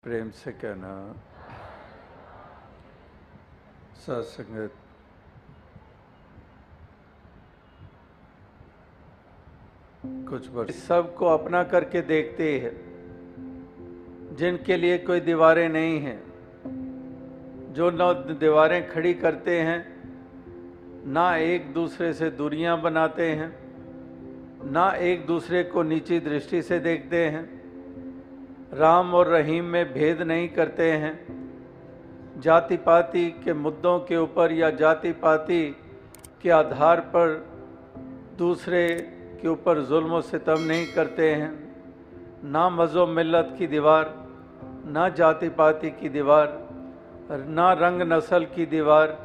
प्रेम से कहना सत्संगत कुछ वर्ष सबको अपना करके देखते हैं, जिनके लिए कोई दीवारें नहीं हैं, जो न दीवारें खड़ी करते हैं, ना एक दूसरे से दूरियां बनाते हैं, ना एक दूसरे को नीची दृष्टि से देखते हैं, राम और रहीम में भेद नहीं करते हैं, जाति पाति के मुद्दों के ऊपर या जाति पाति के आधार पर दूसरे के ऊपर जुल्म और सितम नहीं करते हैं। ना मज़हब मिल्लत की दीवार, ना जाति पाति की दीवार, ना रंग नस्ल की दीवार,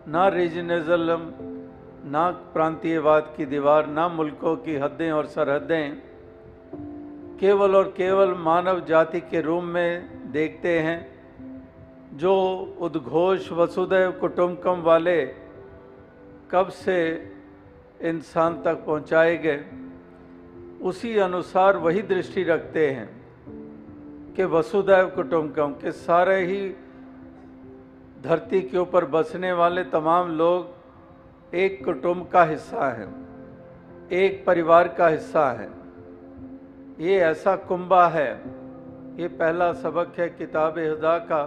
ना रीजनलिज्म, ना प्रांतीयवाद की दीवार, ना मुल्कों की हदें और सरहदें, केवल और केवल मानव जाति के रूप में देखते हैं, जो उद्घोष वसुधैव कुटुंबकम वाले कब से इंसान तक पहुँचाए गए, उसी अनुसार वही दृष्टि रखते हैं कि वसुधैव कुटुंबकम के सारे ही धरती के ऊपर बसने वाले तमाम लोग एक कुटुंब का हिस्सा हैं, एक परिवार का हिस्सा हैं। ये ऐसा कुंबा है, ये पहला सबक है किताब खुदा का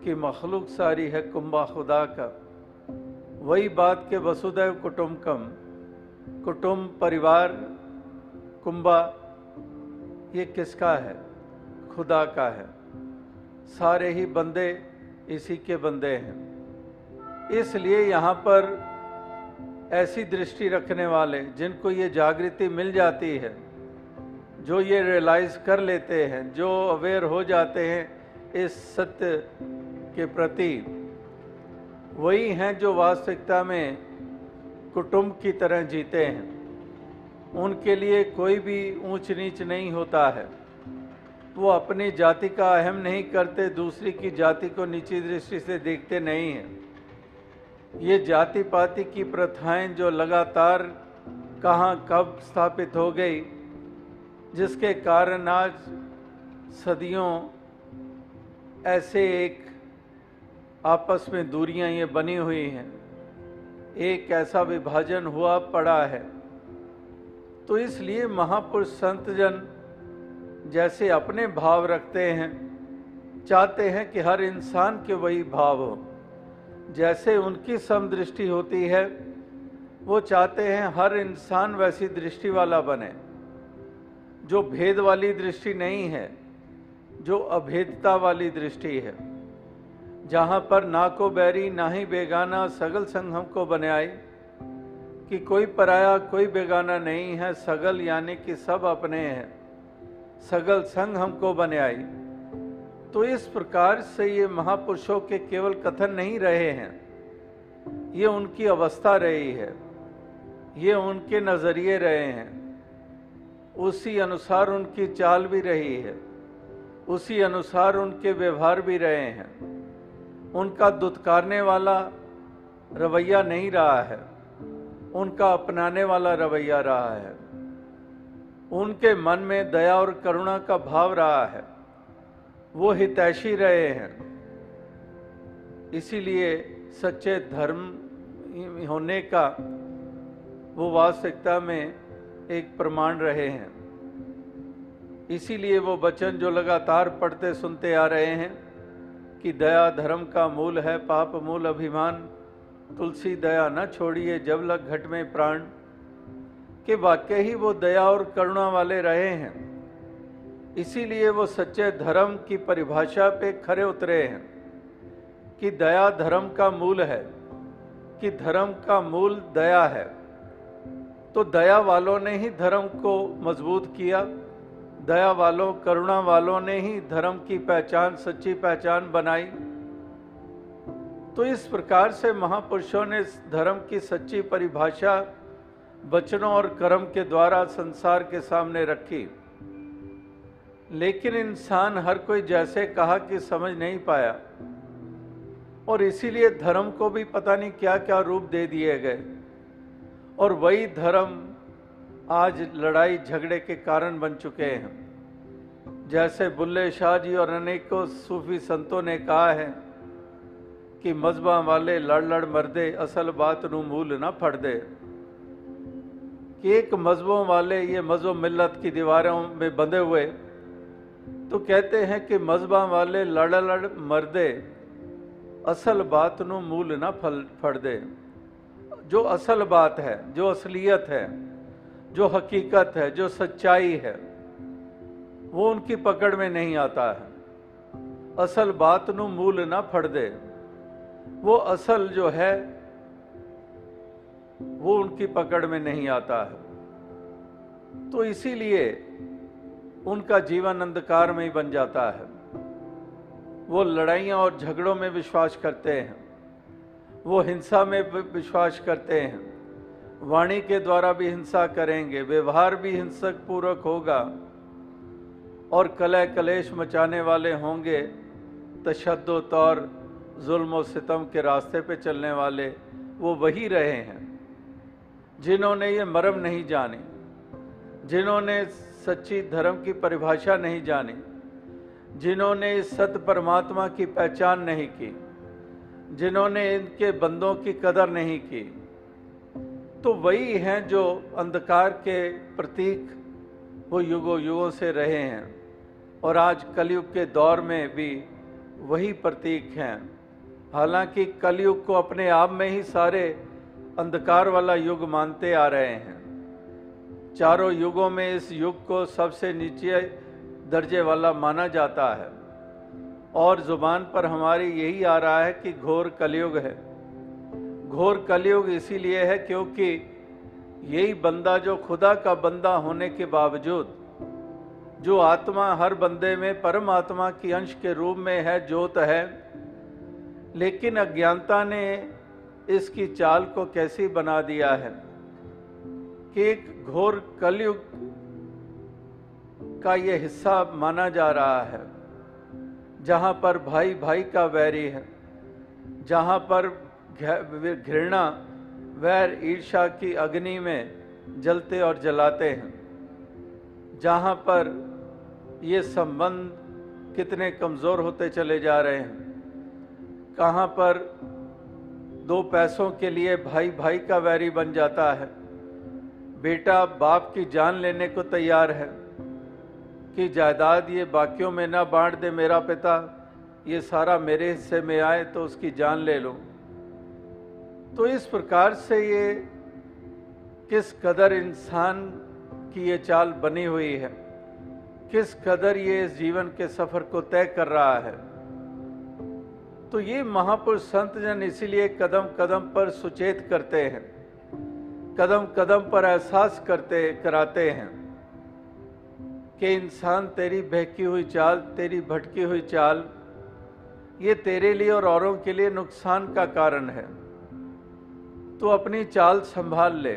कि मखलूक सारी है कुंबा खुदा का। वही बात के वसुधैव कुटुंबकम, कुटुंब परिवार कुंबा, ये किसका है? खुदा का है। सारे ही बंदे इसी के बंदे हैं। इसलिए यहाँ पर ऐसी दृष्टि रखने वाले जिनको ये जागृति मिल जाती है, जो ये रियलाइज़ कर लेते हैं, जो अवेयर हो जाते हैं इस सत्य के प्रति, वही हैं जो वास्तविकता में कुटुंब की तरह जीते हैं। उनके लिए कोई भी ऊंच नीच नहीं होता है। वो अपनी जाति का अहम नहीं करते, दूसरी की जाति को नीची दृष्टि से देखते नहीं हैं। ये जाति पाति की प्रथाएं जो लगातार कहाँ कब स्थापित हो गई, जिसके कारण आज सदियों ऐसे एक आपस में दूरियां ये बनी हुई हैं, एक ऐसा विभाजन हुआ पड़ा है। तो इसलिए महापुरुष संत जन जैसे अपने भाव रखते हैं, चाहते हैं कि हर इंसान के वही भाव हो। जैसे उनकी समदृष्टि होती है, वो चाहते हैं हर इंसान वैसी दृष्टि वाला बने, जो भेद वाली दृष्टि नहीं है, जो अभेदता वाली दृष्टि है, जहाँ पर ना को बैरी ना ही बेगाना सगल संग हमको बनाई, कि कोई पराया कोई बेगाना नहीं है, सगल यानी कि सब अपने हैं, सगल संग हमको बनाई। तो इस प्रकार से ये महापुरुषों के केवल कथन नहीं रहे हैं, ये उनकी अवस्था रही है, ये उनके नज़रिए रहे हैं, उसी अनुसार उनकी चाल भी रही है, उसी अनुसार उनके व्यवहार भी रहे हैं। उनका दुत्कारने वाला रवैया नहीं रहा है, उनका अपनाने वाला रवैया रहा है। उनके मन में दया और करुणा का भाव रहा है, वो हितैषी रहे हैं। इसीलिए सच्चे धर्म होने का वो वास्तविकता में एक प्रमाण रहे हैं। इसीलिए वो वचन जो लगातार पढ़ते सुनते आ रहे हैं कि दया धर्म का मूल है, पाप मूल अभिमान, तुलसी दया न छोड़िए जब लग घट में प्राण, के वाक्य ही वो दया और करुणा वाले रहे हैं। इसीलिए वो सच्चे धर्म की परिभाषा पे खरे उतरे हैं कि दया धर्म का मूल है, कि धर्म का मूल दया है। तो दया वालों ने ही धर्म को मजबूत किया, दया वालों करुणा वालों ने ही धर्म की पहचान, सच्ची पहचान बनाई। तो इस प्रकार से महापुरुषों ने धर्म की सच्ची परिभाषा वचनों और कर्म के द्वारा संसार के सामने रखी। लेकिन इंसान हर कोई जैसे कहा कि समझ नहीं पाया, और इसीलिए धर्म को भी पता नहीं क्या क्या रूप दे दिए गए, और वही धर्म आज लड़ाई झगड़े के कारण बन चुके हैं। जैसे बुल्ले शाह जी और अनेकों सूफी संतों ने कहा है कि मजहबा वाले लड़ लड़ मरदे, असल बात नू मूल ना फड़ दे। कि एक मजहबों वाले ये मजहब मिल्लत की दीवारों में बंधे हुए तो कहते हैं कि मजहबा वाले लड़ लड़ मरदे, असल बात नू मूल ना फड़ दे। जो असल बात है, जो असलियत है, जो हकीकत है, जो सच्चाई है, वो उनकी पकड़ में नहीं आता है। असल बात नू मूल ना फड़ दे, वो असल जो है वो उनकी पकड़ में नहीं आता है। तो इसीलिए उनका जीवन अंधकार में ही बन जाता है। वो लड़ाइयाँ और झगड़ों में विश्वास करते हैं, वो हिंसा में विश्वास करते हैं, वाणी के द्वारा भी हिंसा करेंगे, व्यवहार भी हिंसक पूर्वक होगा और कलह कलेश मचाने वाले होंगे। तशद्दुद और जुल्म और सितम के रास्ते पे चलने वाले वो वही रहे हैं जिन्होंने ये मरम नहीं जानी, जिन्होंने सच्ची धर्म की परिभाषा नहीं जानी, जिन्होंने इस सत्य परमात्मा की पहचान नहीं की, जिन्होंने इनके बंदों की कदर नहीं की। तो वही हैं जो अंधकार के प्रतीक वो युगों युगों से रहे हैं और आज कलयुग के दौर में भी वही प्रतीक हैं। हालांकि कलयुग को अपने आप में ही सारे अंधकार वाला युग मानते आ रहे हैं। चारों युगों में इस युग को सबसे नीचे दर्जे वाला माना जाता है और जुबान पर हमारी यही आ रहा है कि घोर कलयुग है। घोर कलयुग इसीलिए है क्योंकि यही बंदा जो खुदा का बंदा होने के बावजूद, जो आत्मा हर बंदे में परमात्मा की अंश के रूप में है, ज्योत है, लेकिन अज्ञानता ने इसकी चाल को कैसी बना दिया है कि एक घोर कलयुग का ये हिस्सा माना जा रहा है, जहाँ पर भाई भाई का वैरी है, जहाँ पर घृणा वैर ईर्ष्या की अग्नि में जलते और जलाते हैं, जहाँ पर ये संबंध कितने कमज़ोर होते चले जा रहे हैं, कहाँ पर दो पैसों के लिए भाई भाई का वैरी बन जाता है। बेटा बाप की जान लेने को तैयार है कि जायदाद ये बाकियों में ना बांट दे मेरा पिता, ये सारा मेरे हिस्से में आए तो उसकी जान ले लो। तो इस प्रकार से ये किस कदर इंसान की ये चाल बनी हुई है, किस कदर ये इस जीवन के सफर को तय कर रहा है। तो ये महापुरुष संत जन इसीलिए कदम कदम पर सुचेत करते हैं, कदम कदम पर एहसास कराते हैं कि इंसान तेरी बहकी हुई चाल, तेरी भटकी हुई चाल, ये तेरे लिए और औरों के लिए नुकसान का कारण है। तू अपनी चाल संभाल ले,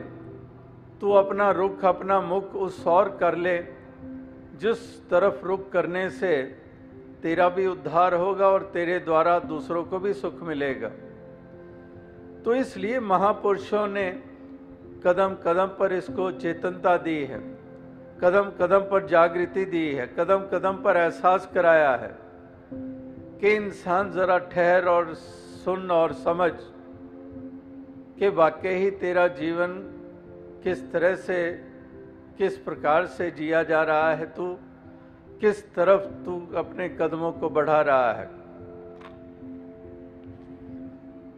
तू अपना रुख, अपना मुख उस और कर ले जिस तरफ रुख करने से तेरा भी उद्धार होगा और तेरे द्वारा दूसरों को भी सुख मिलेगा। तो इसलिए महापुरुषों ने कदम कदम पर इसको चेतनता दी है, कदम कदम पर जागृति दी है, कदम कदम पर एहसास कराया है कि इंसान जरा ठहर और सुन और समझ कि वाकई ही तेरा जीवन किस तरह से, किस प्रकार से जिया जा रहा है, तू किस तरफ तू अपने कदमों को बढ़ा रहा है।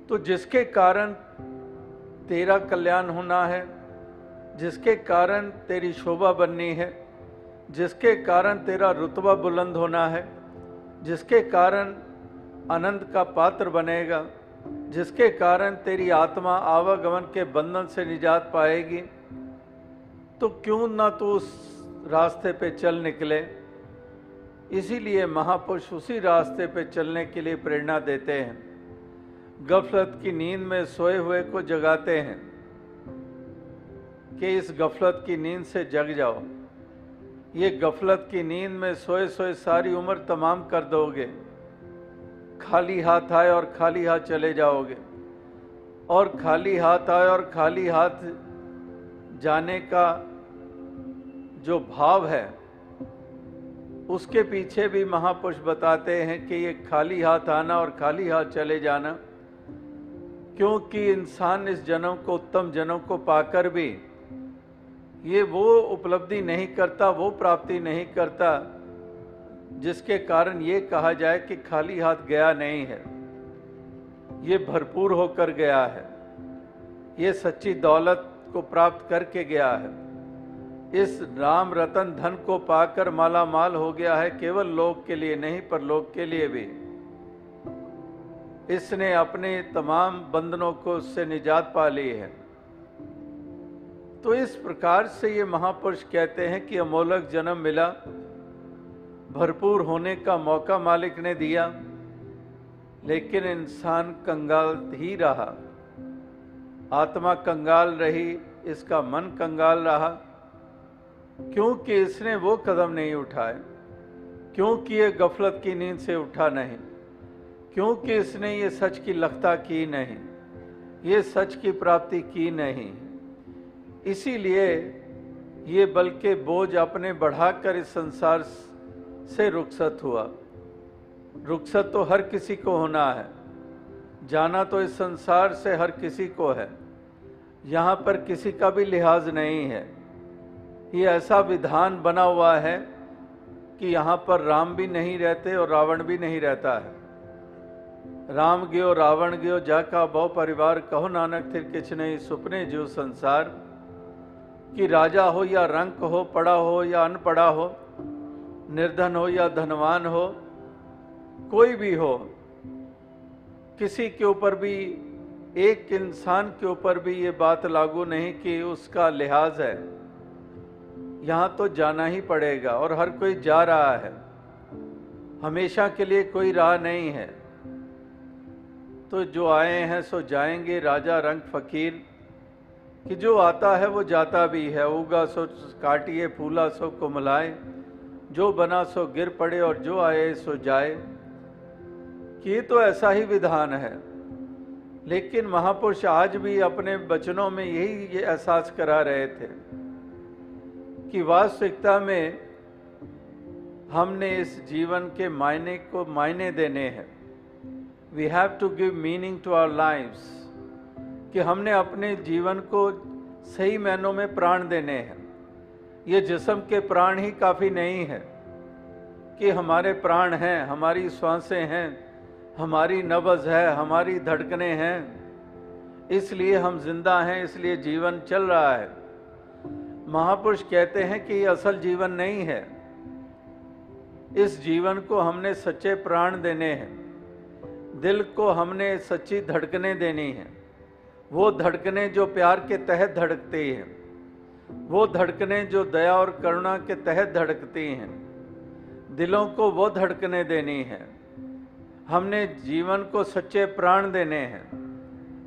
तो जिसके कारण तेरा कल्याण होना है, जिसके कारण तेरी शोभा बननी है, जिसके कारण तेरा रुतबा बुलंद होना है, जिसके कारण आनंद का पात्र बनेगा, जिसके कारण तेरी आत्मा आवागमन के बंधन से निजात पाएगी, तो क्यों ना तू उस रास्ते पे चल निकले। इसीलिए महापुरुष उसी रास्ते पे चलने के लिए प्रेरणा देते हैं, गफलत की नींद में सोए हुए को जगाते हैं कि इस गफलत की नींद से जग जाओ। ये गफलत की नींद में सोए सोए सारी उम्र तमाम कर दोगे, खाली हाथ आए और खाली हाथ चले जाओगे, और खाली हाथ आए और खाली हाथ जाने का जो भाव है उसके पीछे भी महापुरुष बताते हैं कि ये खाली हाथ आना और खाली हाथ चले जाना, क्योंकि इंसान इस जन्म को, उत्तम जन्म को पाकर भी ये वो उपलब्धि नहीं करता, वो प्राप्ति नहीं करता जिसके कारण ये कहा जाए कि खाली हाथ गया नहीं है, ये भरपूर होकर गया है, ये सच्ची दौलत को प्राप्त करके गया है, इस राम रतन धन को पाकर माला माल हो गया है, केवल लोक के लिए नहीं पर लोक के लिए भी। इसने अपने तमाम बंधनों को उससे निजात पा ली है। तो इस प्रकार से ये महापुरुष कहते हैं कि अमोलक जन्म मिला, भरपूर होने का मौका मालिक ने दिया, लेकिन इंसान कंगाल ही रहा, आत्मा कंगाल रही, इसका मन कंगाल रहा, क्योंकि इसने वो कदम नहीं उठाए, क्योंकि ये गफलत की नींद से उठा नहीं, क्योंकि इसने ये सच की लख्ता की नहीं, ये सच की प्राप्ति की नहीं। इसीलिए ये बल्कि बोझ अपने बढ़ाकर इस संसार से रुखसत हुआ। रुखसत तो हर किसी को होना है, जाना तो इस संसार से हर किसी को है, यहाँ पर किसी का भी लिहाज नहीं है। ये ऐसा विधान बना हुआ है कि यहाँ पर राम भी नहीं रहते और रावण भी नहीं रहता है। राम गयो रावण गयो जाका बहु परिवार, कहो नानक थिर किछ नहीं सुपने जो संसार। कि राजा हो या रंक हो, पढ़ा हो या अनपढ़ा हो, निर्धन हो या धनवान हो, कोई भी हो, किसी के ऊपर भी, एक इंसान के ऊपर भी ये बात लागू नहीं कि उसका लिहाज है। यहाँ तो जाना ही पड़ेगा और हर कोई जा रहा है, हमेशा के लिए कोई राह नहीं है। तो जो आए हैं सो जाएंगे, राजा रंग फकीर, कि जो आता है वो जाता भी है। उगा सो काटिए, फूला सो कुमलाए, जो बना सो गिर पड़े और जो आए सो जाए। कि ये तो ऐसा ही विधान है, लेकिन महापुरुष आज भी अपने वचनों में यही एहसास करा रहे थे कि वास्तविकता में हमने इस जीवन के मायने को मायने देने हैं। We have to give meaning to our lives, कि हमने अपने जीवन को सही मायनों में प्राण देने हैं। ये जिस्म के प्राण ही काफ़ी नहीं है कि हमारे प्राण हैं, हमारी श्वासें हैं, हमारी नब्ज़ है, हमारी धड़कनें हैं, इसलिए हम जिंदा हैं, इसलिए जीवन चल रहा है। महापुरुष कहते हैं कि ये असल जीवन नहीं है। इस जीवन को हमने सच्चे प्राण देने हैं, दिल को हमने सच्ची धड़कनें देनी हैं। वो धड़कनें जो प्यार के तहत धड़कती हैं, वो धड़कनें जो दया और करुणा के तहत धड़कती हैं, दिलों को वो धड़कनें देनी हैं। हमने जीवन को सच्चे प्राण देने हैं,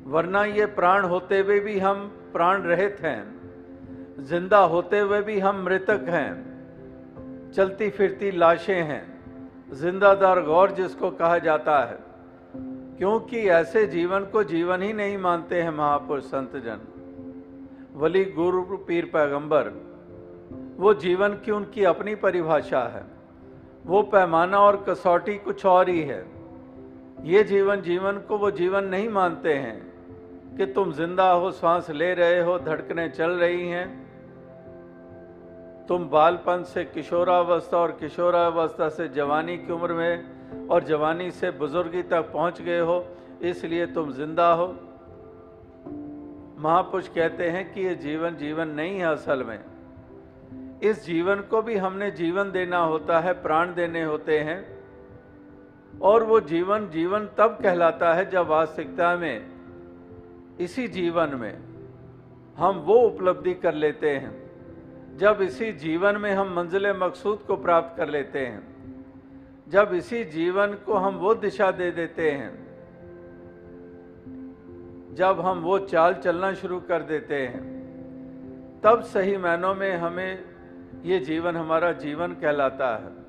वरना ये प्राण होते हुए भी हम प्राण रहित हैं, जिंदा होते हुए भी हम मृतक हैं, चलती फिरती लाशें हैं, जिंदादार गौर जिसको कहा जाता है। क्योंकि ऐसे जीवन को जीवन ही नहीं मानते हैं महापुरुष संत जन, वली गुरु पीर पैगंबर। वो जीवन की उनकी अपनी परिभाषा है, वो पैमाना और कसौटी कुछ और ही है। ये जीवन को वो जीवन नहीं मानते हैं कि तुम जिंदा हो, सांस ले रहे हो, धड़कनें चल रही हैं, तुम बालपन से किशोरावस्था और किशोरावस्था से जवानी की उम्र में और जवानी से बुजुर्गी तक पहुंच गए हो, इसलिए तुम जिंदा हो। महापुरुष कहते हैं कि ये जीवन नहीं है असल में। इस जीवन को भी हमने जीवन देना होता है, प्राण देने होते हैं, और वो जीवन तब कहलाता है जब वास्तविकता में इसी जीवन में हम वो उपलब्धि कर लेते हैं, जब इसी जीवन में हम मंजिल मकसूद को प्राप्त कर लेते हैं, जब इसी जीवन को हम वो दिशा दे देते हैं, जब हम वो चाल चलना शुरू कर देते हैं, तब सही मायनों में हमें ये जीवन हमारा जीवन कहलाता है।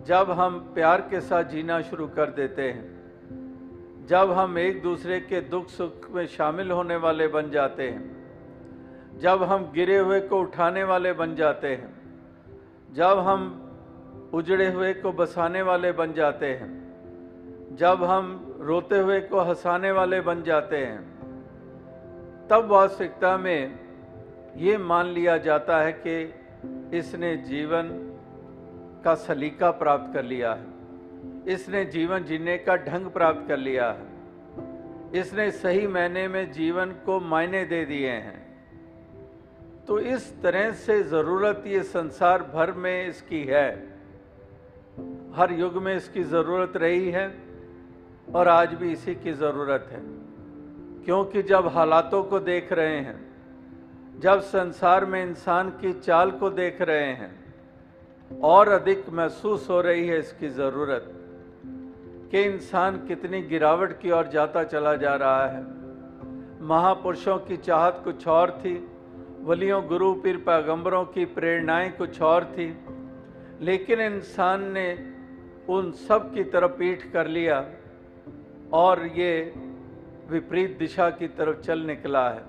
जब हम प्यार के साथ जीना शुरू कर देते हैं, जब हम एक दूसरे के दुख सुख में शामिल होने वाले बन जाते हैं, जब हम गिरे हुए को उठाने वाले बन जाते हैं, जब हम उजड़े हुए को बसाने वाले बन जाते हैं, जब हम रोते हुए को हंसाने वाले बन जाते हैं, तब वास्तविकता में ये मान लिया जाता है कि इसने जीवन का सलीका प्राप्त कर लिया है, इसने जीवन जीने का ढंग प्राप्त कर लिया है, इसने सही मायने में जीवन को मायने दे दिए हैं। तो इस तरह से ज़रूरत ये संसार भर में इसकी है, हर युग में इसकी ज़रूरत रही है और आज भी इसी की ज़रूरत है। क्योंकि जब हालातों को देख रहे हैं, जब संसार में इंसान की चाल को देख रहे हैं, और अधिक महसूस हो रही है इसकी ज़रूरत कि इंसान कितनी गिरावट की ओर जाता चला जा रहा है। महापुरुषों की चाहत कुछ और थी, वलियों, गुरु, पीर, पैगंबरों की प्रेरणाएं कुछ और थी, लेकिन इंसान ने उन सब की तरफ पीठ कर लिया और ये विपरीत दिशा की तरफ चल निकला है।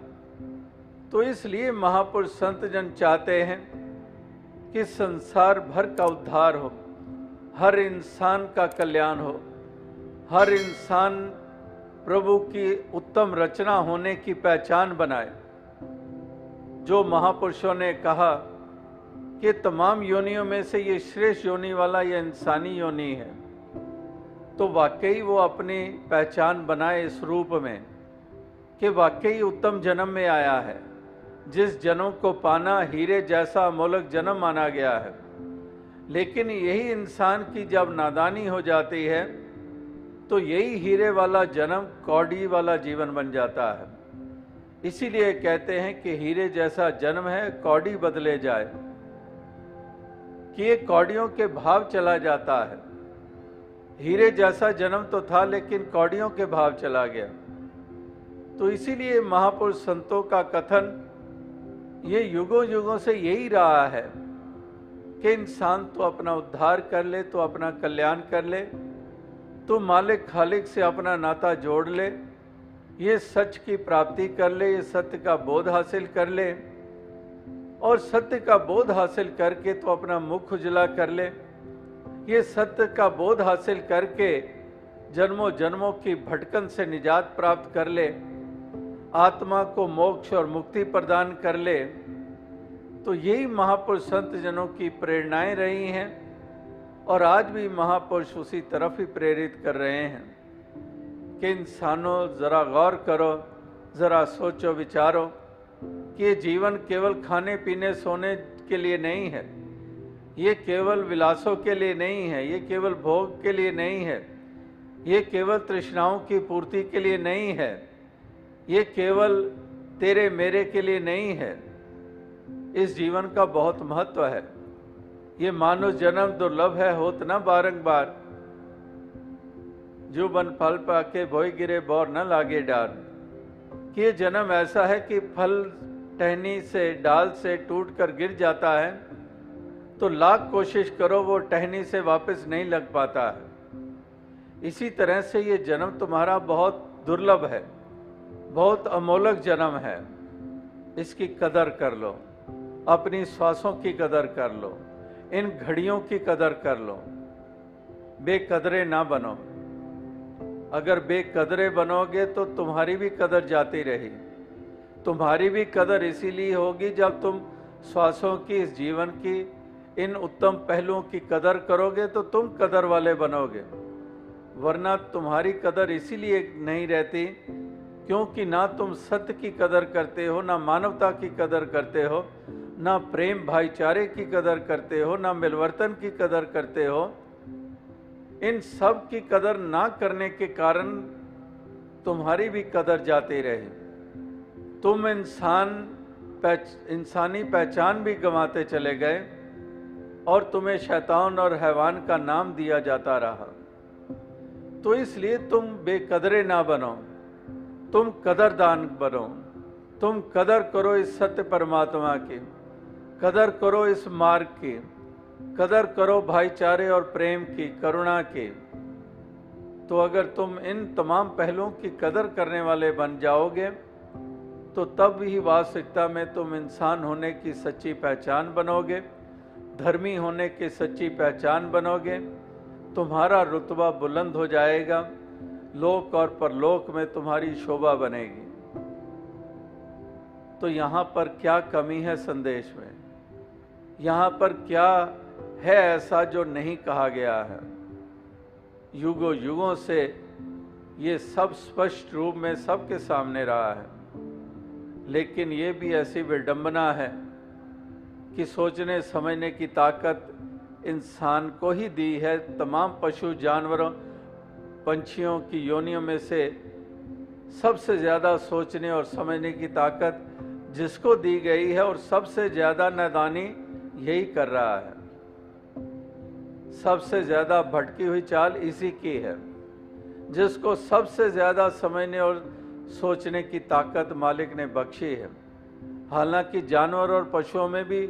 तो इसलिए महापुरुष संत जन चाहते हैं कि संसार भर का उद्धार हो, हर इंसान का कल्याण हो, हर इंसान प्रभु की उत्तम रचना होने की पहचान बनाए। जो महापुरुषों ने कहा कि तमाम योनियों में से ये श्रेष्ठ योनि वाला ये इंसानी योनि है, तो वाकई वो अपनी पहचान बनाए इस रूप में कि वाकई उत्तम जन्म में आया है, जिस जन्म को पाना हीरे जैसा अमोलक जन्म माना गया है। लेकिन यही इंसान की जब नादानी हो जाती है तो यही हीरे वाला जन्म कौड़ी वाला जीवन बन जाता है। इसीलिए कहते हैं कि हीरे जैसा जन्म है, कौड़ी बदले जाए, कि ये कौड़ियों के भाव चला जाता है। हीरे जैसा जन्म तो था लेकिन कौड़ियों के भाव चला गया। तो इसीलिए महापुरुष संतों का कथन ये युगों युगों से यही रहा है कि इंसान तो अपना उद्धार कर ले, तो अपना कल्याण कर ले, तो मालिक खालिक से अपना नाता जोड़ ले, ये सच की प्राप्ति कर ले, ये सत्य का बोध हासिल कर ले, और सत्य का बोध हासिल करके तो अपना मुख उजला कर ले। ये सत्य का बोध हासिल करके जन्मों जन्मों की भटकन से निजात प्राप्त कर ले, आत्मा को मोक्ष और मुक्ति प्रदान कर ले। तो यही महापुरुष संत जनों की प्रेरणाएं रही हैं और आज भी महापुरुष उसी तरफ ही प्रेरित कर रहे हैं कि इंसानों जरा गौर करो, जरा सोचो विचारो कि ये जीवन केवल खाने पीने सोने के लिए नहीं है, ये केवल विलासों के लिए नहीं है, ये केवल भोग के लिए नहीं है, ये केवल तृष्णाओं की पूर्ति के लिए नहीं है, ये केवल तेरे मेरे के लिए नहीं है। इस जीवन का बहुत महत्व है। ये मानव जन्म दुर्लभ है, होत न बारंबार, जो बन फल पाके भोई गिरे बोर न लागे डार। कि ये जन्म ऐसा है कि फल टहनी से, डाल से टूट कर गिर जाता है तो लाख कोशिश करो वो टहनी से वापस नहीं लग पाता है। इसी तरह से ये जन्म तुम्हारा बहुत दुर्लभ है, बहुत अमोलक जन्म है। इसकी कदर कर लो, अपनी श्वासों की कदर कर लो, इन घड़ियों की कदर कर लो। बेकदरे ना बनो। अगर बेकदरे बनोगे तो तुम्हारी भी कदर जाती रही। तुम्हारी भी कदर इसीलिए होगी जब तुम श्वासों की, इस जीवन की, इन उत्तम पहलुओं की कदर करोगे तो तुम कदर वाले बनोगे। वरना तुम्हारी कदर इसीलिए नहीं रहती क्योंकि ना तुम सत्य की कदर करते हो, ना मानवता की कदर करते हो, ना प्रेम भाईचारे की कदर करते हो, ना मिलवर्तन की कदर करते हो। इन सब की कदर ना करने के कारण तुम्हारी भी कदर जाती रही। तुम इंसानी पहचान भी गंवाते चले गए और तुम्हें शैतान और हैवान का नाम दिया जाता रहा। तो इसलिए तुम बेकदरे ना बनो, तुम कदरदान बनो। तुम कदर करो इस सत्य परमात्मा की, कदर करो इस मार्ग की, कदर करो भाईचारे और प्रेम की, करुणा की। तो अगर तुम इन तमाम पहलुओं की कदर करने वाले बन जाओगे तो तब ही वास्तविकता में तुम इंसान होने की सच्ची पहचान बनोगे, धर्मी होने की सच्ची पहचान बनोगे, तुम्हारा रुतबा बुलंद हो जाएगा, लोक और परलोक में तुम्हारी शोभा बनेगी। तो यहाँ पर क्या कमी है संदेश में? यहाँ पर क्या है ऐसा जो नहीं कहा गया है? युगों युगों से ये सब स्पष्ट रूप में सबके सामने रहा है, लेकिन ये भी ऐसी विडंबना है कि सोचने समझने की ताकत इंसान को ही दी है। तमाम पशु जानवरों पंछियों की योनियों में से सबसे ज़्यादा सोचने और समझने की ताकत जिसको दी गई है, और सबसे ज़्यादा नादानी यही कर रहा है। सबसे ज़्यादा भटकी हुई चाल इसी की है। जिसको सबसे ज़्यादा समझने और सोचने की ताकत मालिक ने बख्शी है। हालांकि जानवर और पशुओं में भी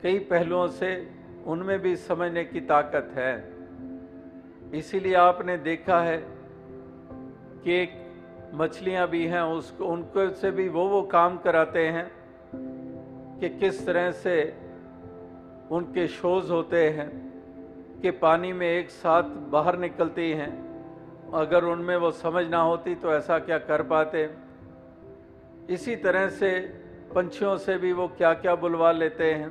कई पहलुओं से उनमें भी समझने की ताकत है। इसीलिए आपने देखा है कि मछलियां भी हैं, उसको उनको से भी वो काम कराते हैं कि किस तरह से उनके शोज होते हैं कि पानी में एक साथ बाहर निकलती हैं। अगर उनमें वो समझ ना होती तो ऐसा क्या कर पाते। इसी तरह से पंछियों से भी वो क्या क्या बुलवा लेते हैं,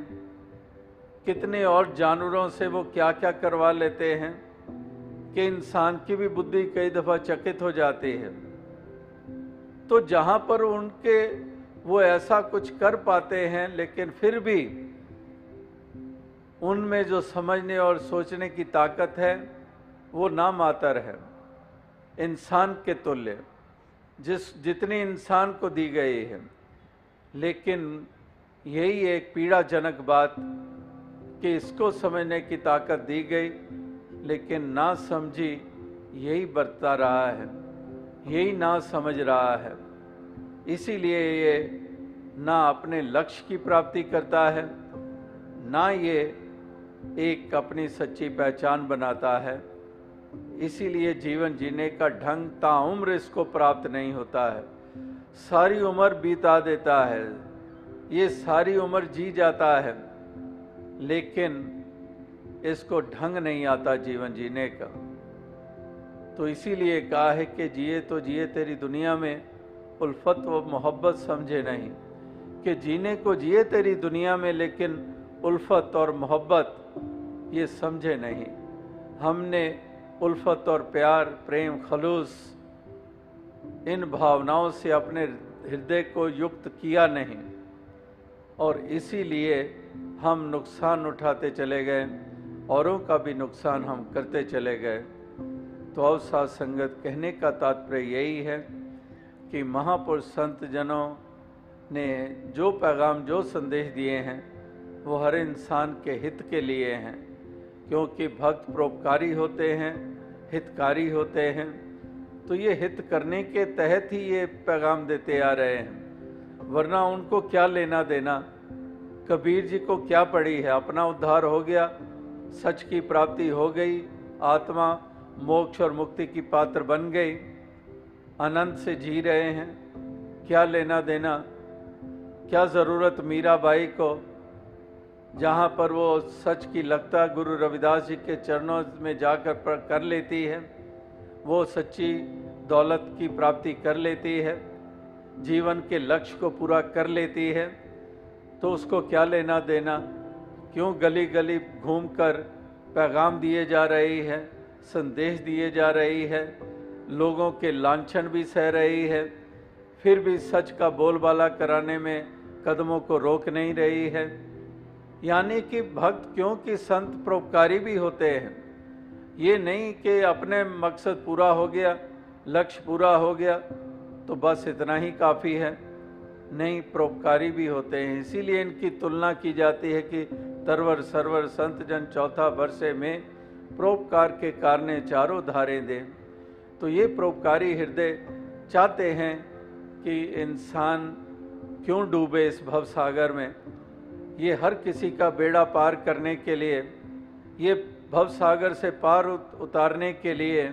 कितने और जानवरों से वो क्या क्या करवा लेते हैं कि इंसान की भी बुद्धि कई दफ़ा चकित हो जाती है। तो जहाँ पर उनके वो ऐसा कुछ कर पाते हैं, लेकिन फिर भी उनमें जो समझने और सोचने की ताकत है वो नामातर है, इंसान के तुल्य जितनी इंसान को दी गई है। लेकिन यही एक पीड़ाजनक बात कि इसको समझने की ताकत दी गई, लेकिन ना समझी यही बरता रहा है, यही ना समझ रहा है। इसीलिए ये ना अपने लक्ष्य की प्राप्ति करता है, ना ये एक अपनी सच्ची पहचान बनाता है। इसीलिए जीवन जीने का ढंग ताउम्र इसको प्राप्त नहीं होता है। सारी उम्र बीता देता है, ये सारी उम्र जी जाता है, लेकिन इसको ढंग नहीं आता जीवन जीने का। तो इसीलिए कहा है कि जिए तो जिए तेरी दुनिया में, उल्फत व मोहब्बत समझे नहीं। कि जीने को जिए तेरी दुनिया में, लेकिन उल्फत और मोहब्बत ये समझे नहीं। हमने उल्फत और प्यार, प्रेम, खलूस, इन भावनाओं से अपने हृदय को युक्त किया नहीं, और इसीलिए हम नुकसान उठाते चले गए, औरों का भी नुकसान हम करते चले गए। तो अवसाद संगत कहने का तात्पर्य यही है कि महापुरुष संत जनों ने जो पैगाम, जो संदेश दिए हैं, वो हर इंसान के हित के लिए हैं। क्योंकि भक्त परोपकारी होते हैं, हितकारी होते हैं, तो ये हित करने के तहत ही ये पैगाम देते आ रहे हैं। वरना उनको क्या लेना देना। कबीर जी को क्या पड़ी है? अपना उद्धार हो गया, सच की प्राप्ति हो गई, आत्मा मोक्ष और मुक्ति की पात्र बन गई, आनंद से जी रहे हैं। क्या लेना देना, क्या ज़रूरत मीराबाई को, जहाँ पर वो सच की लगता गुरु रविदास जी के चरणों में जाकर कर लेती है, वो सच्ची दौलत की प्राप्ति कर लेती है, जीवन के लक्ष्य को पूरा कर लेती है। तो उसको क्या लेना देना? क्यों गली गली घूमकर पैगाम दिए जा रही है, संदेश दिए जा रही है, लोगों के लांछन भी सह रही है, फिर भी सच का बोलबाला कराने में कदमों को रोक नहीं रही है। यानी कि भक्त, क्योंकि संत परोपकारी भी होते हैं, ये नहीं कि अपने मकसद पूरा हो गया, लक्ष्य पूरा हो गया तो बस इतना ही काफ़ी है। नहीं, परोपकारी भी होते हैं। इसीलिए इनकी तुलना की जाती है कि तरवर सरवर संत जन चौथा वर्षे में परोपकार के कारणे चारों धारे दें। तो ये परोपकारी हृदय चाहते हैं कि इंसान क्यों डूबे इस भव सागर में। ये हर किसी का बेड़ा पार करने के लिए, ये भव सागर से पार उतारने के लिए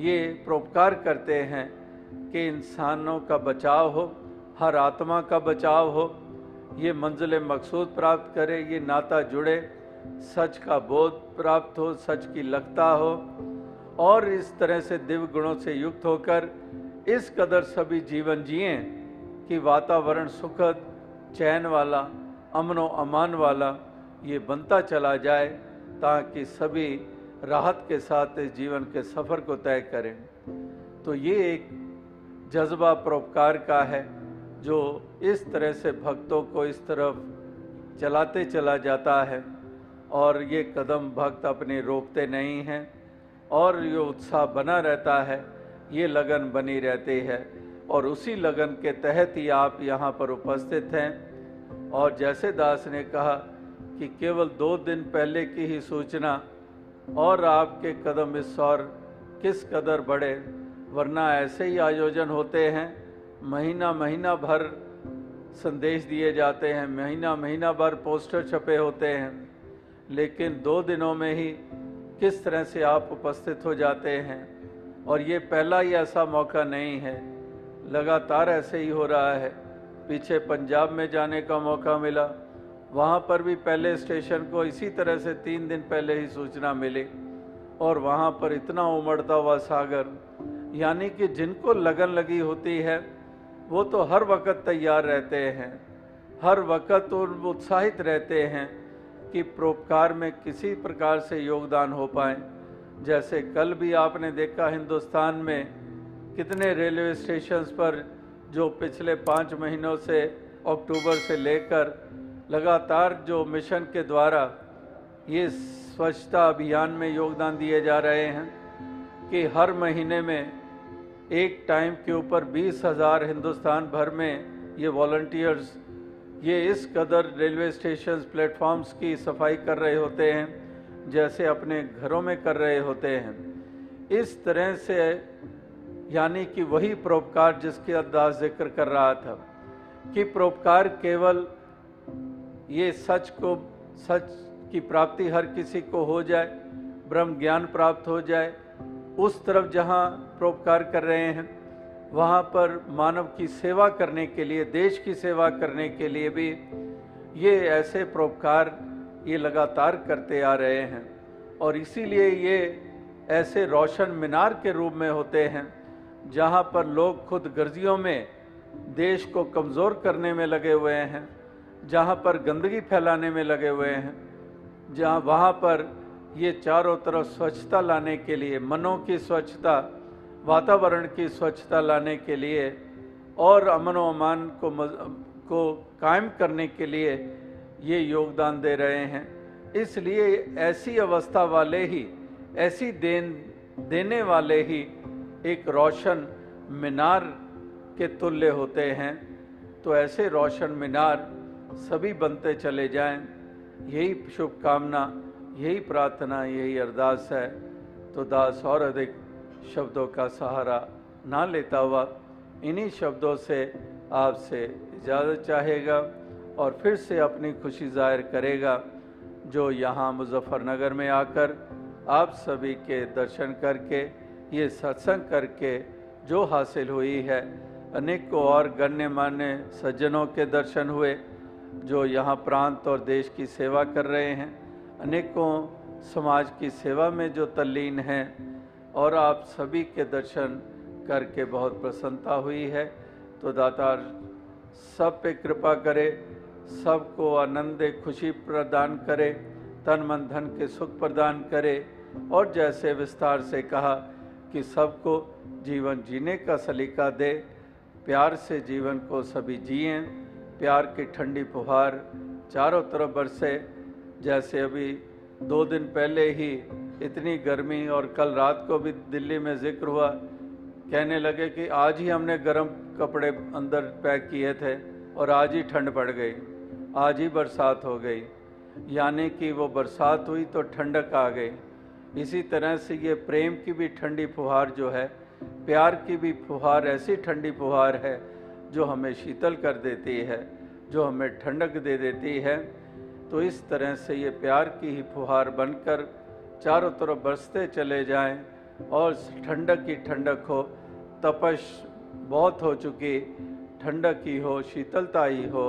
ये परोपकार करते हैं कि इंसानों का बचाव हो, हर आत्मा का बचाव हो। ये मंजिल मकसूद प्राप्त करे, ये नाता जुड़े, सच का बोध प्राप्त हो, सच की लगता हो, और इस तरह से दिव्य गुणों से युक्त होकर इस कदर सभी जीवन जिए कि वातावरण सुखद, चैन वाला, अमनो अमान वाला ये बनता चला जाए, ताकि सभी राहत के साथ इस जीवन के सफ़र को तय करें। तो ये एक जज्बा परोपकार का है जो इस तरह से भक्तों को इस तरफ चलाते चला जाता है, और ये कदम भक्त अपने रोकते नहीं हैं, और ये उत्साह बना रहता है, ये लगन बनी रहती है, और उसी लगन के तहत ही आप यहाँ पर उपस्थित हैं। और जैसे दास ने कहा कि केवल 2 दिन पहले की ही सूचना और आपके कदम इस और किस कदर बढ़े, वरना ऐसे ही आयोजन होते हैं, महीना महीना भर संदेश दिए जाते हैं, महीना महीना भर पोस्टर छपे होते हैं, लेकिन 2 दिनों में ही किस तरह से आप उपस्थित हो जाते हैं। और ये पहला ही ऐसा मौका नहीं है, लगातार ऐसे ही हो रहा है। पीछे पंजाब में जाने का मौका मिला, वहाँ पर भी पहले स्टेशन को इसी तरह से 3 दिन पहले ही सूचना मिली, और वहाँ पर इतना उमड़ता हुआ सागर, यानी कि जिनको लगन लगी होती है वो तो हर वक्त तैयार रहते हैं, हर वक्त उत्साहित रहते हैं कि परोपकार में किसी प्रकार से योगदान हो पाए। जैसे कल भी आपने देखा हिंदुस्तान में कितने रेलवे स्टेशंस पर जो पिछले 5 महीनों से अक्टूबर से लेकर लगातार जो मिशन के द्वारा ये स्वच्छता अभियान में योगदान दिए जा रहे हैं कि हर महीने में एक टाइम के ऊपर 20,000 हिंदुस्तान भर में ये वॉलंटियर्स ये इस कदर रेलवे स्टेशन प्लेटफॉर्म्स की सफाई कर रहे होते हैं जैसे अपने घरों में कर रहे होते हैं। इस तरह से यानी कि वही परोपकार जिसके अद्दास जिक्र कर रहा था कि परोपकार केवल ये सच की प्राप्ति हर किसी को हो जाए, ब्रह्म ज्ञान प्राप्त हो जाए, उस तरफ जहाँ परोपकार कर रहे हैं वहाँ पर मानव की सेवा करने के लिए, देश की सेवा करने के लिए भी ये ऐसे परोपकार ये लगातार करते आ रहे हैं। और इसीलिए ये ऐसे रोशन मीनार के रूप में होते हैं जहाँ पर लोग खुद गर्जियों में देश को कमज़ोर करने में लगे हुए हैं, जहाँ पर गंदगी फैलाने में लगे हुए हैं, जहाँ वहाँ पर ये चारों तरफ स्वच्छता लाने के लिए, मनों की स्वच्छता, वातावरण की स्वच्छता लाने के लिए और अमन व अमान को कायम करने के लिए ये योगदान दे रहे हैं। इसलिए ऐसी अवस्था वाले ही, ऐसी देने वाले ही एक रोशन मीनार के तुल्य होते हैं। तो ऐसे रोशन मीनार सभी बनते चले जाएं, यही शुभकामना, यही प्रार्थना, यही अरदास है। तो दास और अधिक शब्दों का सहारा ना लेता हुआ इन्हीं शब्दों से आपसे इजाज़त चाहेगा और फिर से अपनी खुशी जाहिर करेगा जो यहाँ मुजफ्फरनगर में आकर आप सभी के दर्शन करके, ये सत्संग करके जो हासिल हुई है, अनेकों और गण्यमान्य सज्जनों के दर्शन हुए जो यहाँ प्रांत और देश की सेवा कर रहे हैं, अनेकों समाज की सेवा में जो तल्लीन हैं, और आप सभी के दर्शन करके बहुत प्रसन्नता हुई है। तो दातार सब पे कृपा करे, सबको आनंद खुशी प्रदान करे, तन मन धन के सुख प्रदान करे, और जैसे विस्तार से कहा कि सबको जीवन जीने का सलीका दे, प्यार से जीवन को सभी जिएं, प्यार की ठंडी फुहार चारों तरफ बरसे। जैसे अभी 2 दिन पहले ही इतनी गर्मी, और कल रात को भी दिल्ली में जिक्र हुआ, कहने लगे कि आज ही हमने गर्म कपड़े अंदर पैक किए थे और आज ही ठंड पड़ गई, आज ही बरसात हो गई, यानी कि वो बरसात हुई तो ठंडक आ गई। इसी तरह से ये प्रेम की भी ठंडी फुहार जो है, प्यार की भी फुहार ऐसी ठंडी फुहार है जो हमें शीतल कर देती है, जो हमें ठंडक दे देती है। तो इस तरह से ये प्यार की ही फुहार बनकर चारों तरफ बरसते चले जाएं, और ठंडक की ठंडक हो, तपश बहुत हो चुकी, ठंडक ही हो, शीतलता ही हो,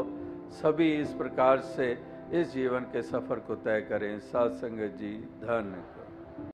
सभी इस प्रकार से इस जीवन के सफ़र को तय करें। साथ संगत जी, धन्य।